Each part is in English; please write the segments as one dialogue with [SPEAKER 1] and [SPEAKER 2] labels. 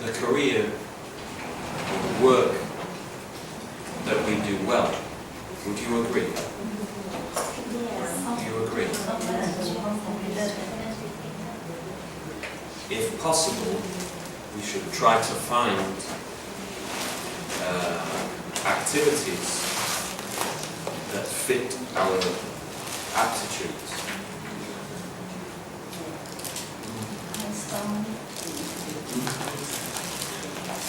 [SPEAKER 1] the career or the work that we do well. Would you agree? Do you agree? If possible, we should try to find activities that fit our aptitudes.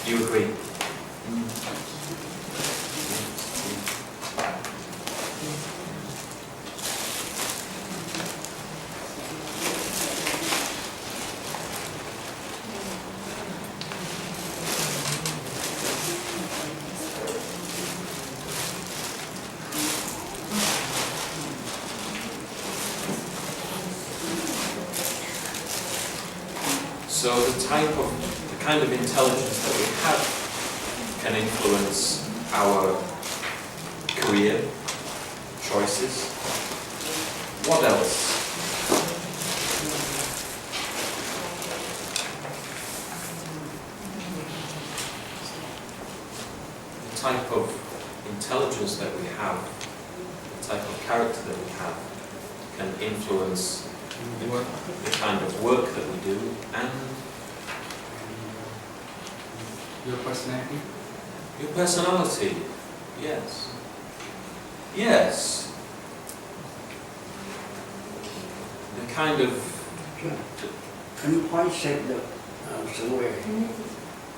[SPEAKER 1] You agree? So the kind of intelligence that we have can influence our career choices. What else? The type of intelligence that we have, the type of character that we have, can influence the kind of work that we do and
[SPEAKER 2] your personality.
[SPEAKER 1] Your personality, yes. Yes. The kind of...
[SPEAKER 3] Can you point set the survey?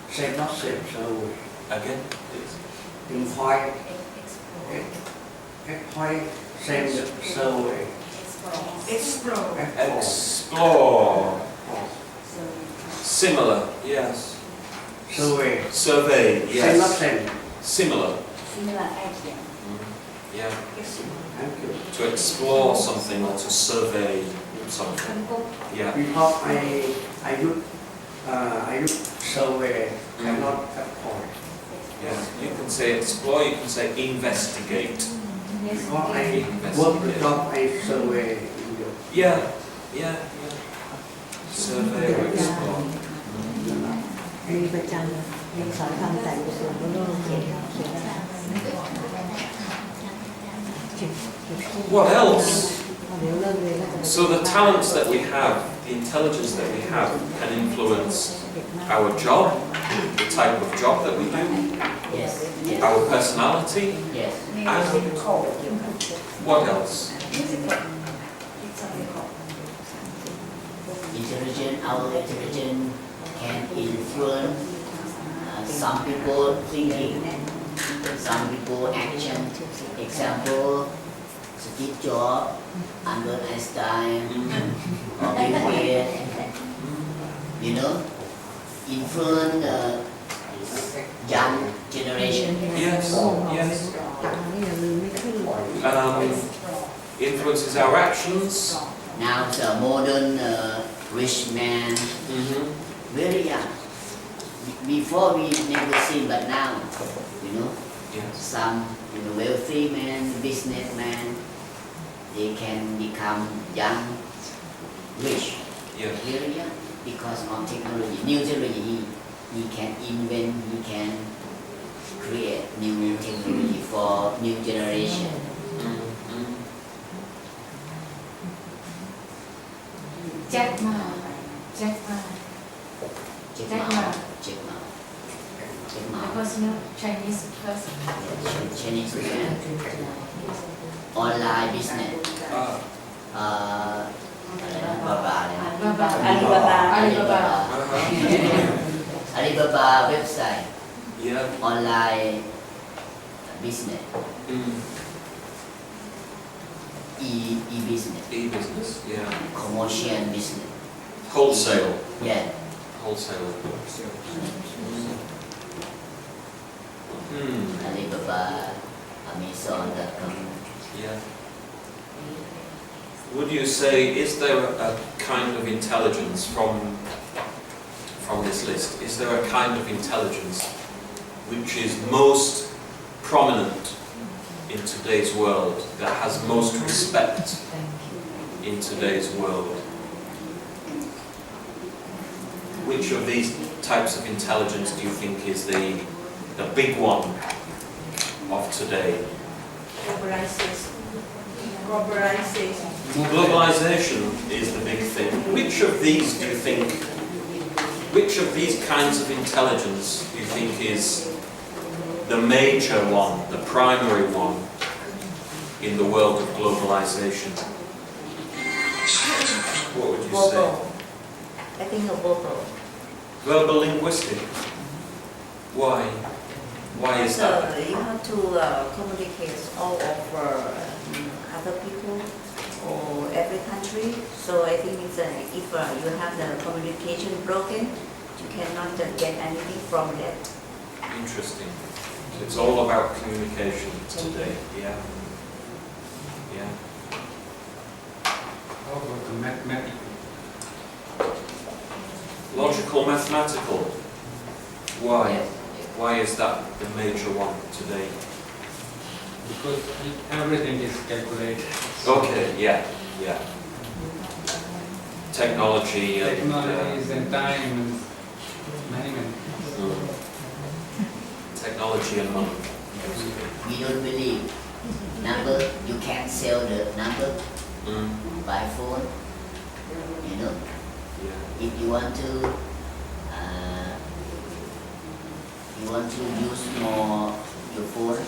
[SPEAKER 3] Set not set survey.
[SPEAKER 1] Again, please.
[SPEAKER 3] You point set the survey.
[SPEAKER 1] Explore. Similar, yes.
[SPEAKER 3] Survey.
[SPEAKER 1] Survey,
[SPEAKER 3] Set not
[SPEAKER 1] yes.
[SPEAKER 3] set.
[SPEAKER 1] Similar. Yeah.
[SPEAKER 3] Thank you.
[SPEAKER 1] To explore something or to survey something. Yeah.
[SPEAKER 3] Because I use survey cannot point.
[SPEAKER 1] Yeah. You can say explore, you can say investigate.
[SPEAKER 3] Because I work the job I survey.
[SPEAKER 1] Yeah. Yeah. Survey or explore.
[SPEAKER 4] มีประจำมีสอนคำแต่งส่วนโลกเขียน
[SPEAKER 1] What else? So the talents that we have, the intelligence that we have, can influence our job, the type of job that we do, our personality, and what else?
[SPEAKER 5] Our intelligence can influence some people thinking, some people action. Example, Steve Jobs, Albert Einstein, or Bill Gates, influence the young generation.
[SPEAKER 1] Yes, yes. Influences our actions.
[SPEAKER 5] Now the modern rich man, very young. Before we never seen, but now, some wealthy man, businessman, they can become young, rich, very young, because of technology, new technology. He can invent, he can create new technology for new generation.
[SPEAKER 6] Jack Ma. The person, Chinese person.
[SPEAKER 5] Chinese man. Online business. Alibaba website.
[SPEAKER 1] Yeah.
[SPEAKER 5] Online business. E-business.
[SPEAKER 1] E-business, yeah.
[SPEAKER 5] Commercial business.
[SPEAKER 1] Wholesale.
[SPEAKER 5] Yeah.
[SPEAKER 1] Wholesale.
[SPEAKER 5] Alibaba, Amazon.com.
[SPEAKER 1] Yeah. Would you say, is there a kind of intelligence from this list? Is there a kind of intelligence which is most prominent in today's world, that has most respect in today's world? Which of these types of intelligence do you think is the big one of today?
[SPEAKER 7] Globalization. Globalization.
[SPEAKER 1] Globalization is the big thing. Which of these do you think, which of these kinds of intelligence do you think is the major one, the primary one in the world of globalization? What would you say?
[SPEAKER 7] Verbal. I think a verbal.
[SPEAKER 1] Verbal linguistic. Why? Why is
[SPEAKER 7] So
[SPEAKER 1] that?
[SPEAKER 7] you have to communicate all over other people or every country. So I think it's if you have the communication broken, you cannot get anything from that.
[SPEAKER 1] Interesting. It's all about communication today. Yeah. Yeah.
[SPEAKER 2] How about the mathematical?
[SPEAKER 1] Logical, mathematical. Why?
[SPEAKER 5] Yes.
[SPEAKER 1] Why is that the major one today?
[SPEAKER 2] Because everything is calculated.
[SPEAKER 1] Okay, yeah, yeah. Technology and...
[SPEAKER 2] Technologies and time and many.
[SPEAKER 1] technology and money.
[SPEAKER 5] We don't believe number. You can sell the number
[SPEAKER 1] Mm,
[SPEAKER 5] by phone. You know,
[SPEAKER 1] yeah.
[SPEAKER 5] if you want to use more your phone,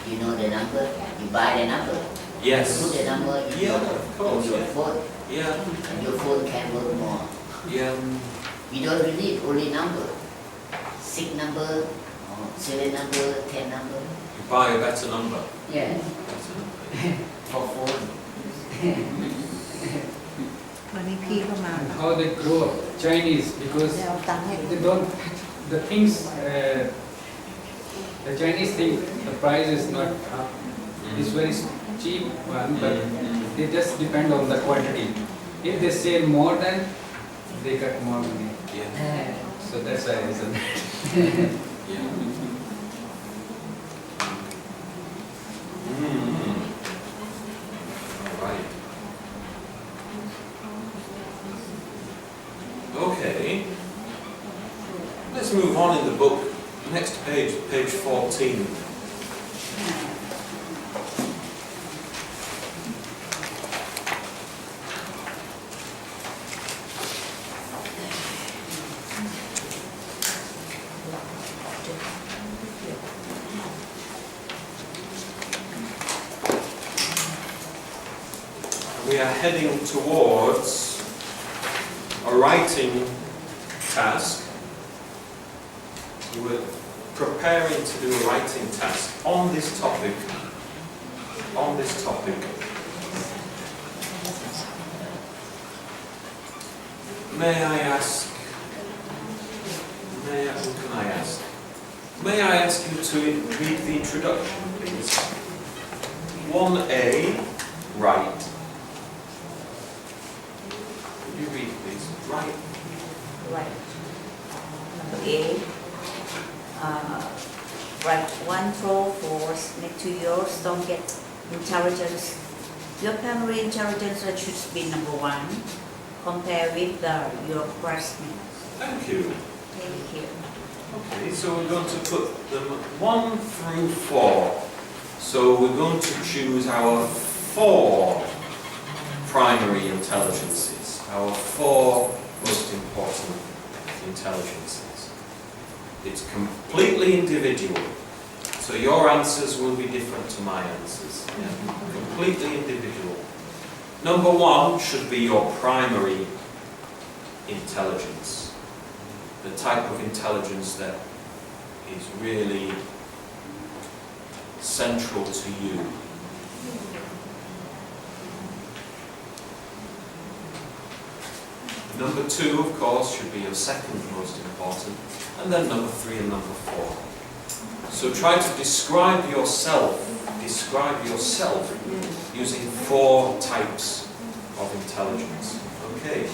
[SPEAKER 5] you know the number. You buy the number.
[SPEAKER 1] Yes.
[SPEAKER 5] Put the number in
[SPEAKER 1] Yeah,
[SPEAKER 5] your,
[SPEAKER 1] of course,
[SPEAKER 5] your
[SPEAKER 1] yeah.
[SPEAKER 5] phone,
[SPEAKER 1] Yeah,
[SPEAKER 5] and your phone can work more.
[SPEAKER 1] yeah.
[SPEAKER 5] We don't believe only number. 6 number, or 7 number, 10 number.
[SPEAKER 1] You buy a better number.
[SPEAKER 5] Yeah,
[SPEAKER 1] Better number.
[SPEAKER 5] for phone.
[SPEAKER 4] วันนี้พี่เข้ามา
[SPEAKER 2] And how they grow up, Chinese,
[SPEAKER 4] เดี๋
[SPEAKER 2] because
[SPEAKER 4] ยวเอาตังค์ให้
[SPEAKER 2] they don't, the things, the Chinese think the price is not up. It's very cheap one, but they just depend on the quantity. If they sell more than, they get more money.
[SPEAKER 1] Yeah,
[SPEAKER 2] So that's why it's a
[SPEAKER 1] yeah. Mm. All right. Okay. Let's move on in the book. Next page, page 14. We are heading towards a writing task. We're preparing to do a writing task on this topic. On this topic. May I ask? Who can I ask? May I ask you to read the introduction, please? 1A, write. Could you read, please? Write.
[SPEAKER 7] Right. Number A. Write 1 true force next to yours. Don't get intelligence. Your primary intelligence should be number 1. Compare with your classmates.
[SPEAKER 1] Thank you.
[SPEAKER 7] Thank you.
[SPEAKER 1] Okay, so we're going to put them 1 through 4. So we're going to choose our 4 primary intelligences, our 4 most important intelligences. It's completely individual. So your answers will be different to my answers. Yeah? Completely individual. Number 1 should be your primary intelligence. The type of intelligence that is really central to you. Number 2, of course, should be your second most important, and then number 3 and number 4. So try to describe yourself using 4 types of intelligence. Okay.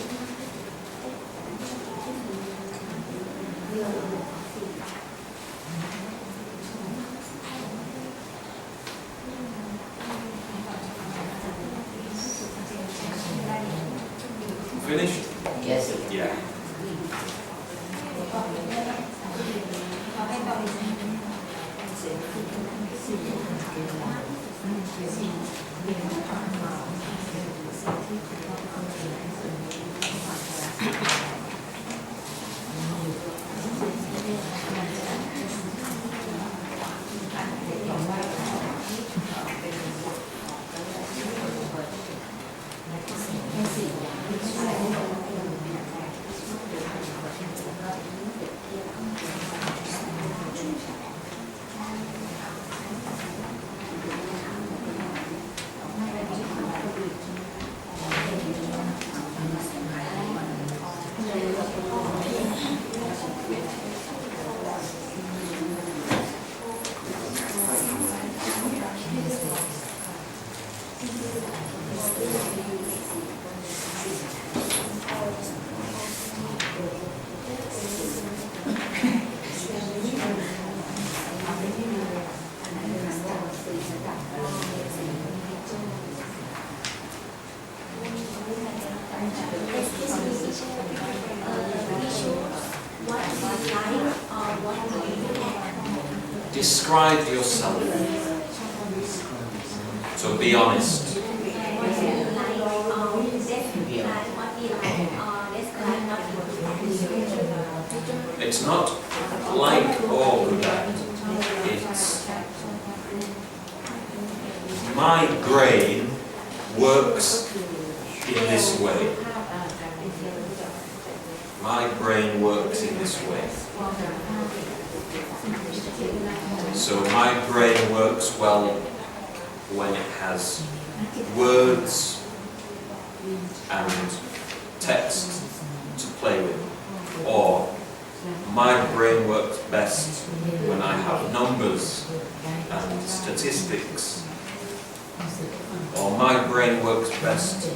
[SPEAKER 1] Finished?
[SPEAKER 5] Yes,
[SPEAKER 1] Yeah. Describe yourself. So be honest. It's not like or good at. It's my brain works in this way. My brain works in this way. So my brain works well when it has words and text to play with. Or my brain works best when I have numbers and statistics. Or my brain works best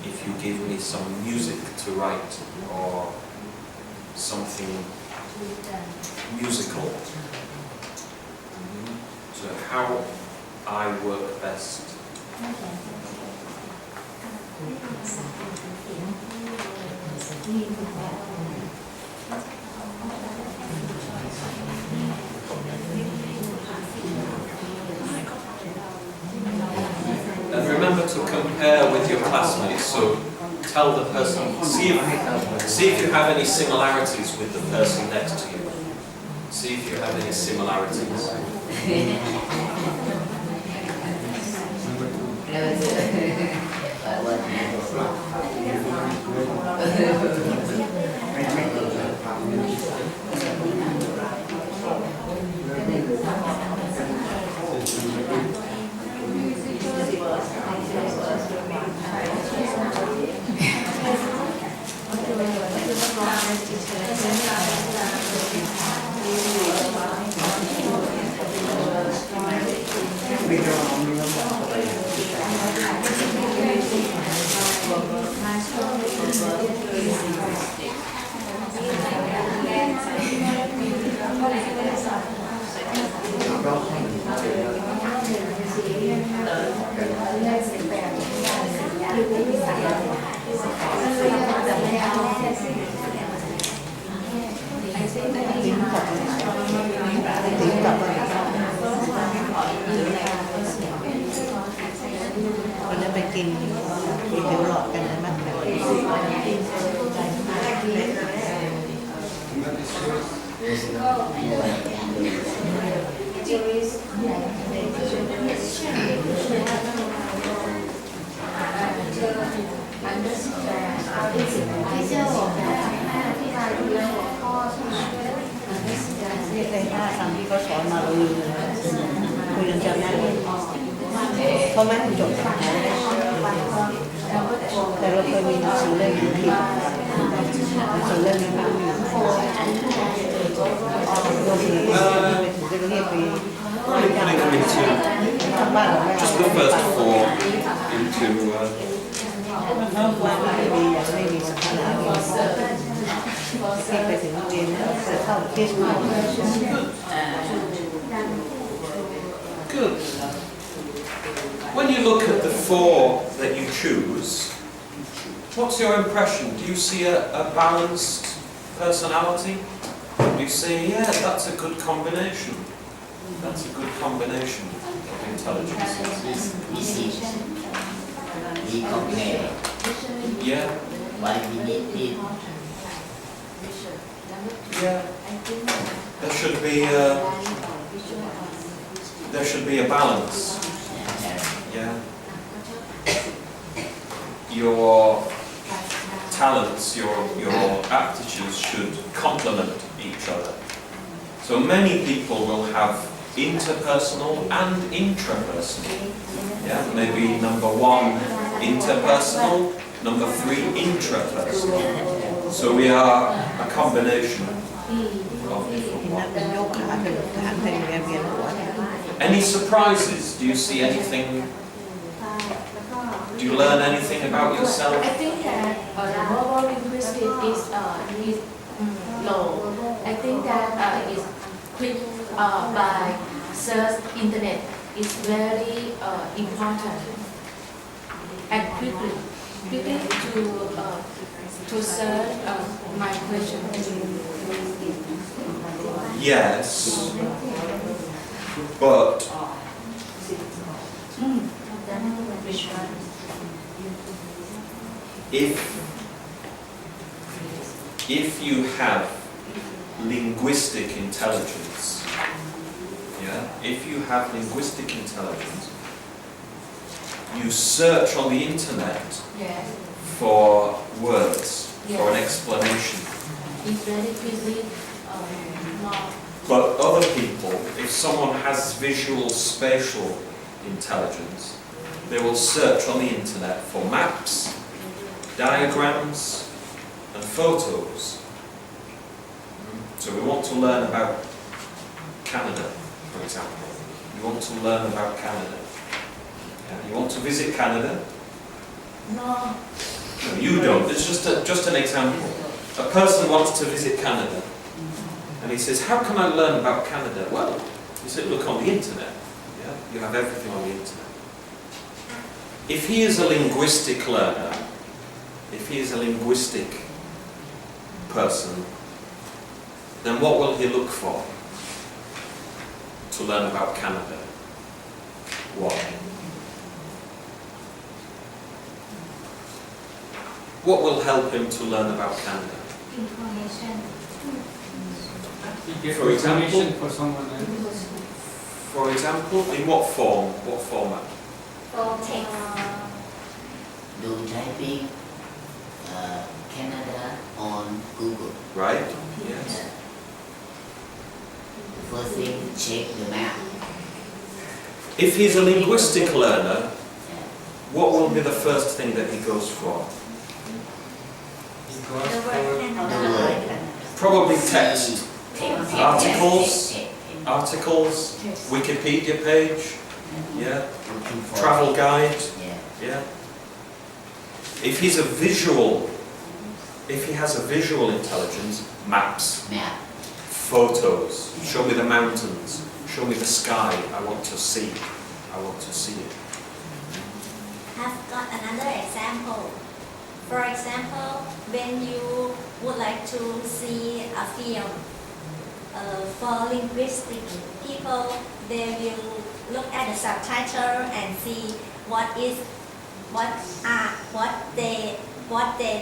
[SPEAKER 1] if you give me some music to write or something musical. So how I work best. And remember to compare with your classmates. So tell the person, see if you have any similarities with the person next to you. See if you have any similarities. Just the first four into Good. When you look at the four that you choose, what's your impression? Do you see a balanced personality? You say, yeah, that's a good combination. That's a good combination of intelligence.
[SPEAKER 5] We see, we compare
[SPEAKER 1] Yeah,
[SPEAKER 5] why we need it.
[SPEAKER 1] yeah. There should be a balance. Yeah. Your talents, your aptitudes should complement each other. So many people will have interpersonal and intrapersonal. Yeah, maybe number 1 interpersonal, number 3 intrapersonal. So we are a combination of different
[SPEAKER 4] นัก
[SPEAKER 1] ones.
[SPEAKER 4] เป็นโยกขาเป็นฐานเป็นเวียนหัว
[SPEAKER 1] Any surprises? Do you see anything? Do you learn anything about yourself?
[SPEAKER 6] I think that the global linguistic is low. I think that is quick by search internet is very important and quickly to search my question.
[SPEAKER 1] Yes, but if you have linguistic intelligence, yeah, if you have linguistic intelligence, you search on the internet
[SPEAKER 6] Yes.
[SPEAKER 1] for words, for an
[SPEAKER 6] Yes.
[SPEAKER 1] explanation.
[SPEAKER 6] It's very quickly more.
[SPEAKER 1] But other people, if someone has visual spatial intelligence, they will search on the internet for maps, diagrams, and photos. So we want to learn about Canada, for example. You want to learn about Canada. Yeah, you want to visit Canada?
[SPEAKER 6] No.
[SPEAKER 1] No, you don't. It's just an example. A person wants to visit Canada. And he says, how can I learn about Canada? Well, you say, look on the internet. Yeah? You have everything on the internet. If he is a linguistic learner, if he is a linguistic person, then what will he look for to learn about Canada? What? What will help him to learn about Canada?
[SPEAKER 6] Information.
[SPEAKER 2] You get
[SPEAKER 1] For example?
[SPEAKER 2] information for someone else.
[SPEAKER 1] For example, in what form? What format?
[SPEAKER 6] For text.
[SPEAKER 5] Do typing Canada on Google.
[SPEAKER 1] Right? Yes.
[SPEAKER 5] The first thing, check the map.
[SPEAKER 1] If he's a linguistic learner, what will be the first thing that he goes for?
[SPEAKER 2] Because
[SPEAKER 5] The
[SPEAKER 2] for
[SPEAKER 5] word.
[SPEAKER 1] Probably text. Articles.
[SPEAKER 5] Text.
[SPEAKER 1] Articles,
[SPEAKER 6] Yes.
[SPEAKER 1] Wikipedia page, yeah,
[SPEAKER 5] Looking for
[SPEAKER 1] travel
[SPEAKER 5] text.
[SPEAKER 1] guide,
[SPEAKER 5] Yeah.
[SPEAKER 1] yeah. If he has a visual intelligence, maps,
[SPEAKER 5] Map.
[SPEAKER 1] photos, show me the mountains, show me the sky, I want to see it.
[SPEAKER 8] I've got another example. For example, when you would like to see a film, for linguistic people, they will look at the subtitle and see what they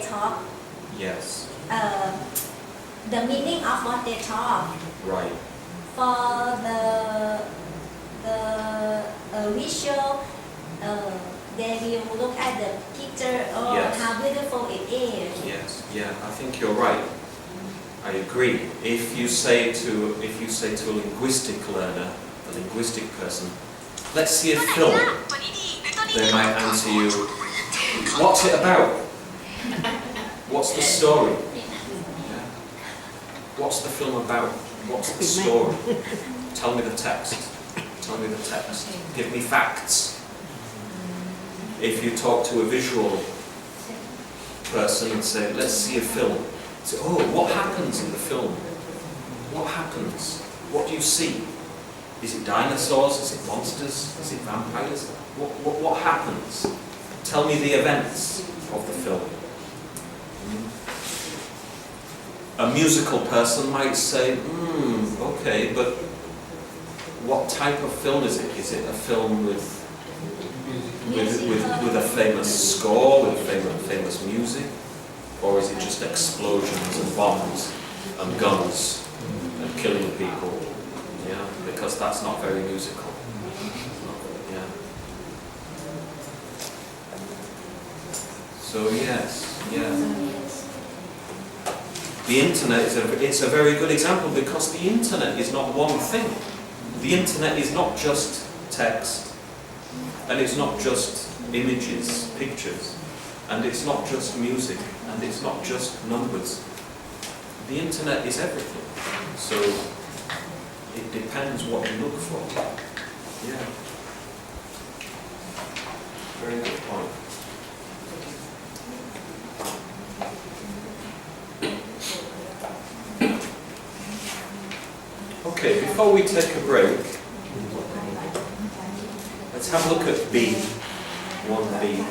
[SPEAKER 8] talk,
[SPEAKER 1] Yes,
[SPEAKER 8] the meaning of what they talk.
[SPEAKER 1] right,
[SPEAKER 8] For the visual, they will look at the picture, oh,
[SPEAKER 1] Yes.
[SPEAKER 8] how beautiful it is.
[SPEAKER 1] yes, yeah, I think you're right. I agree. If you say to a linguistic learner, a linguistic person, let's see a film, they might answer you, what's it about? What's the story? Yeah. What's the film about? What's the story? Tell me the text. Tell me the text. Give me facts. If you talk to a visual person and say, let's see a film, say, oh, what happens in the film? What happens? What do you see? Is it dinosaurs? Is it monsters? Is it vampires? What happens? Tell me the events of the film. a musical person might say, okay, but what type of film is it? Is it a film with a famous score, with famous music? Or is it just explosions and bombs and guns and killing people? Yeah, because that's not very musical. Yeah. So yes, yeah. The internet is a very good example because the internet is not one thing. The internet is not just text, and it's not just images, pictures, and it's not just music, and it's not just numbers. The internet is everything. So it depends what you look for. Yeah. Very good point. Okay, before we take a break, let's have a look at B, 1B.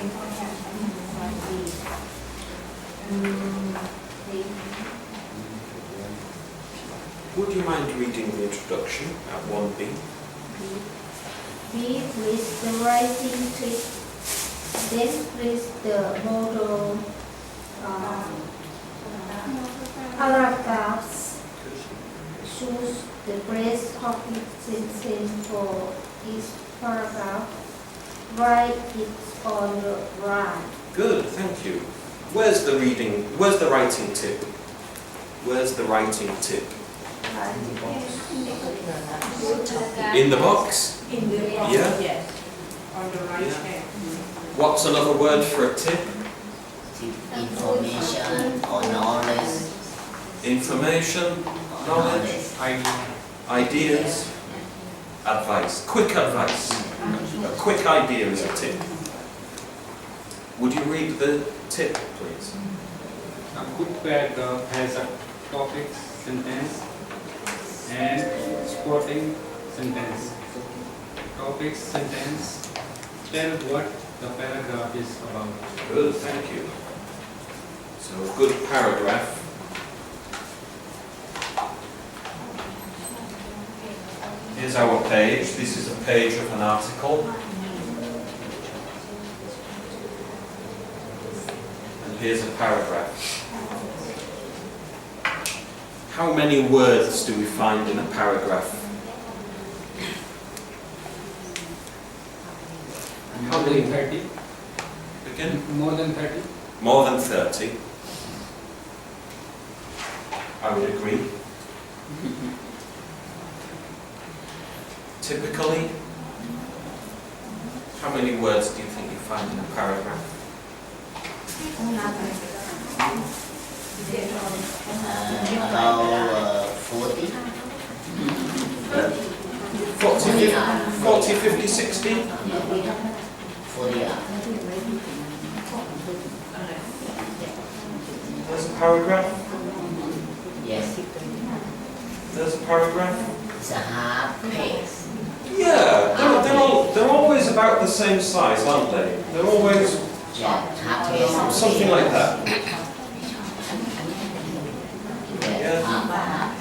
[SPEAKER 1] Would you mind reading the introduction at 1B?
[SPEAKER 6] B with the writing trick, then with the model paragraphs. Choose the best topic sentence for each paragraph. Write it on the right.
[SPEAKER 1] Good, thank you. Where's the writing tip? Where's the writing tip? In the box?
[SPEAKER 7] In the box,
[SPEAKER 1] Yeah.
[SPEAKER 7] yes, on the right
[SPEAKER 1] Yeah.
[SPEAKER 7] hand.
[SPEAKER 1] What's another word for a tip?
[SPEAKER 5] Information or knowledge.
[SPEAKER 1] Information, knowledge, ideas, advice. Quick advice. A quick idea is a tip. Would you read the tip, please?
[SPEAKER 2] A good paragraph has a topic, sentence, and supporting sentence. Topic, sentence, tell what the paragraph is about.
[SPEAKER 1] Good, thank you. So a good paragraph. Here's our page. This is a page of an article. And here's a paragraph. How many words do we find in a paragraph? How
[SPEAKER 2] More than
[SPEAKER 1] many?
[SPEAKER 2] 30.
[SPEAKER 1] Again?
[SPEAKER 2] More than 30.
[SPEAKER 1] More than 30. I would agree. Typically, how many words do you think you find in a paragraph?
[SPEAKER 5] About 40.
[SPEAKER 1] 40, 50, 60?
[SPEAKER 5] 40
[SPEAKER 1] There's a paragraph.
[SPEAKER 5] Yes,
[SPEAKER 1] There's a paragraph.
[SPEAKER 5] it's a half page.
[SPEAKER 1] Yeah, they're always about the same size, aren't they? They're always
[SPEAKER 5] Yeah, half page.
[SPEAKER 1] something like that.
[SPEAKER 5] Yeah, half.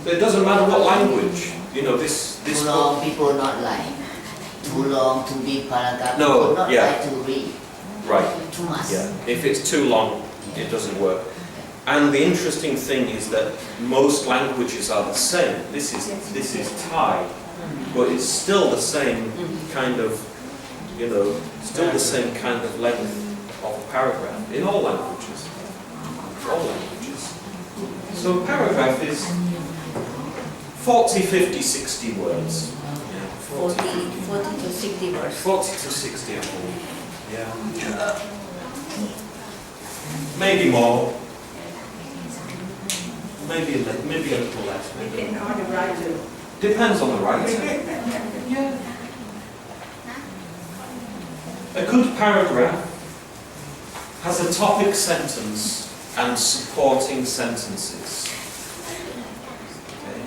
[SPEAKER 1] It doesn't matter what language. You know, this
[SPEAKER 5] Too long, people not like. Too long, too big paragraph.
[SPEAKER 1] No,
[SPEAKER 5] people not
[SPEAKER 1] yeah.
[SPEAKER 5] like to read.
[SPEAKER 1] Right.
[SPEAKER 5] Too much.
[SPEAKER 1] Yeah. If it's too long, it doesn't work. And the interesting thing is that most languages are the same. This is Thai, but it's still the same kind of, you know, still the same kind of length of a paragraph in all languages. All languages. So a paragraph is 40, 50, 60 words. Yeah,
[SPEAKER 7] 40 to 60 words.
[SPEAKER 1] 40 to 60, I believe. Yeah. Maybe more. Maybe a little less.
[SPEAKER 7] Depending on the writer.
[SPEAKER 1] Depends on the writer. Yeah. A good paragraph has a topic sentence and supporting sentences. Okay.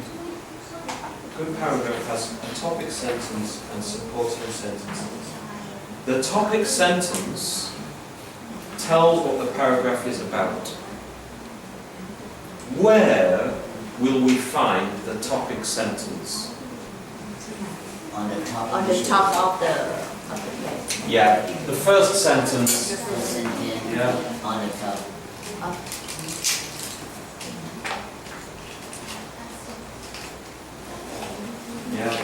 [SPEAKER 1] A good paragraph has a topic sentence and supporting sentences. The topic sentence tells what the paragraph is about. where will we find the topic sentence?
[SPEAKER 5] On the top.
[SPEAKER 7] On the top of the page.
[SPEAKER 1] Yeah, the first sentence.
[SPEAKER 5] First sentence.
[SPEAKER 1] Yeah.
[SPEAKER 5] On the top.
[SPEAKER 1] Yeah.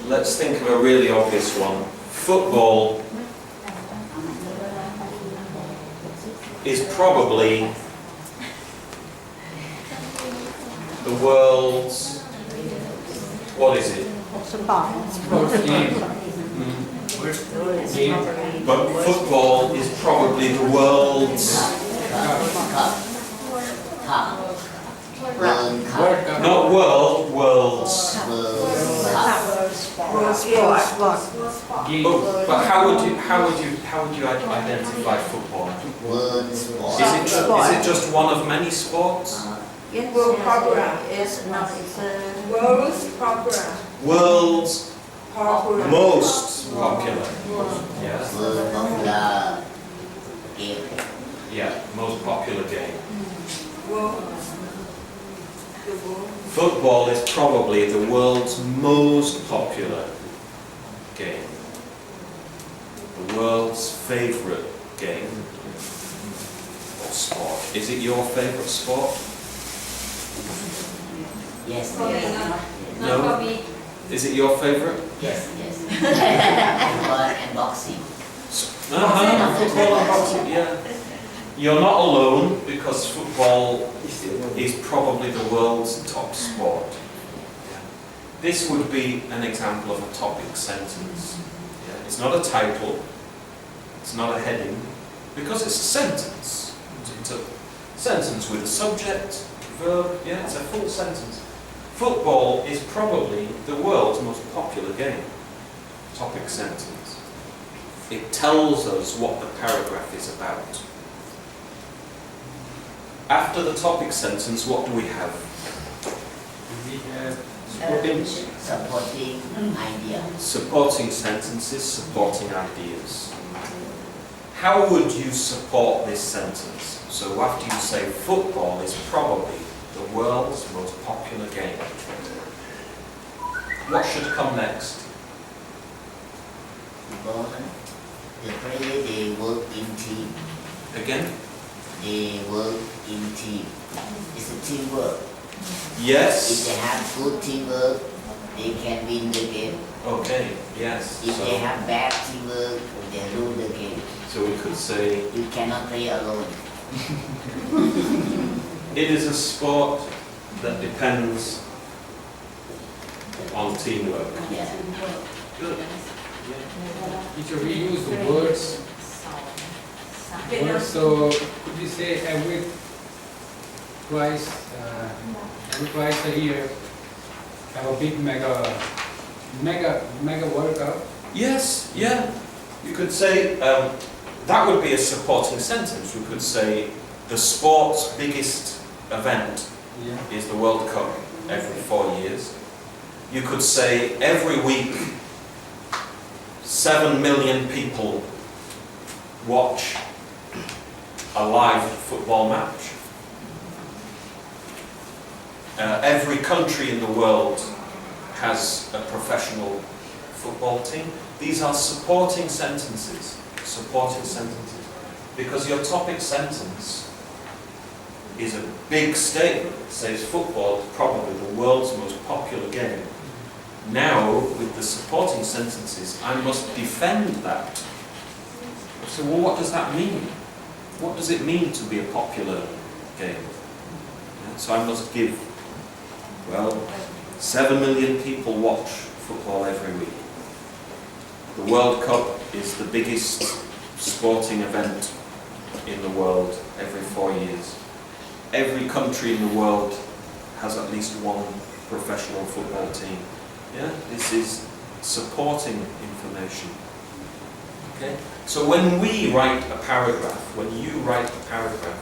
[SPEAKER 1] Let's think of a really obvious one. Football is probably the world's, what is it?
[SPEAKER 4] สปอร์ต
[SPEAKER 2] Sports game. Game.
[SPEAKER 1] But football is probably the world's,
[SPEAKER 5] Cup. World Cup.
[SPEAKER 2] World Cup.
[SPEAKER 1] not world, world's.
[SPEAKER 5] World Cup.
[SPEAKER 4] สปอร์ตสปอร์ต
[SPEAKER 2] Game.
[SPEAKER 1] But how would you identify football?
[SPEAKER 5] World Sport.
[SPEAKER 1] Is it just one of many sports?
[SPEAKER 7] Yes, world popular is not, it's a
[SPEAKER 9] World's popular.
[SPEAKER 1] World's
[SPEAKER 9] Popular.
[SPEAKER 1] most popular. Yes.
[SPEAKER 5] World popular game.
[SPEAKER 1] Yeah, most popular game.
[SPEAKER 9] World. The world.
[SPEAKER 1] Football is probably the world's most popular game. The world's favorite game or sport. Is it your favorite sport?
[SPEAKER 5] Yes,
[SPEAKER 8] Probably
[SPEAKER 5] yes.
[SPEAKER 8] not.
[SPEAKER 1] No.
[SPEAKER 8] Not for me.
[SPEAKER 1] Is it your favorite?
[SPEAKER 5] Yes, yes. Football and boxing.
[SPEAKER 1] Football and boxing, yeah. You're not alone because football is probably the world's top sport. This would be an example of a topic sentence. Yeah. It's not a title, it's not a heading, because it's a sentence. It's a sentence with a subject, verb, yeah, it's a full sentence. Football is probably the world's most popular game. Topic sentence. It tells us what the paragraph is about. After the topic sentence, what do we have?
[SPEAKER 2] We have supporting.
[SPEAKER 5] Supporting idea.
[SPEAKER 1] Supporting sentences, supporting ideas. How would you support this sentence? So after you say football is probably the world's most popular game. What should come next?
[SPEAKER 5] Because the player, they work in team.
[SPEAKER 1] Again?
[SPEAKER 5] They work in team. It's a teamwork. If
[SPEAKER 1] Yes.
[SPEAKER 5] they have good teamwork, they can win the game.
[SPEAKER 1] Okay, yes.
[SPEAKER 5] If they
[SPEAKER 1] So,
[SPEAKER 5] have bad teamwork, they lose the game.
[SPEAKER 1] so we could say
[SPEAKER 5] You cannot play alone.
[SPEAKER 1] it is a sport that depends on teamwork.
[SPEAKER 5] Yeah.
[SPEAKER 1] Good.
[SPEAKER 2] Teacher, we use the words. Words, so could we say every twice a year have a big mega World Cup?
[SPEAKER 1] Yes, yeah. You could say, that would be a supporting sentence. We could say, the sport's biggest event
[SPEAKER 2] Yeah.
[SPEAKER 1] is the World Cup every 4 years. You could say, every week, 7 million people watch a live football match. Every country in the world has a professional football team. These are supporting sentences. Supporting sentences. Because your topic sentence is a big statement. It says football is probably the world's most popular game. Now, with the supporting sentences, I must defend that. So, well, what does that mean? What does it mean to be a popular game? Yeah, so I must give, well, 7 million people watch football every week. The World Cup is the biggest sporting event in the world every 4 years. Every country in the world has at least one professional football team. Yeah, this is supporting information. Okay? So when we write a paragraph, when you write a paragraph,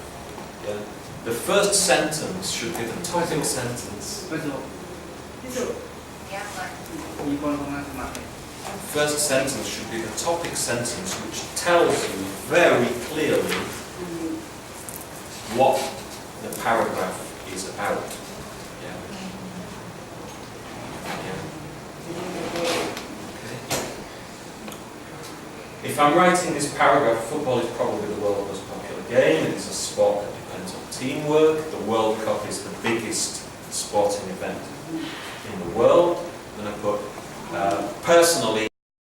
[SPEAKER 1] yeah, the first sentence should be the topic sentence.
[SPEAKER 9] มีคนเข้ามาสมัคร
[SPEAKER 1] first sentence should be the topic sentence, which tells you very clearly what the paragraph is about. Yeah. Yeah. Okay. If I'm writing this paragraph, football is probably the world's most popular game. It is a sport that depends on teamwork. The World Cup is the biggest sporting event in the world. And I put, personally,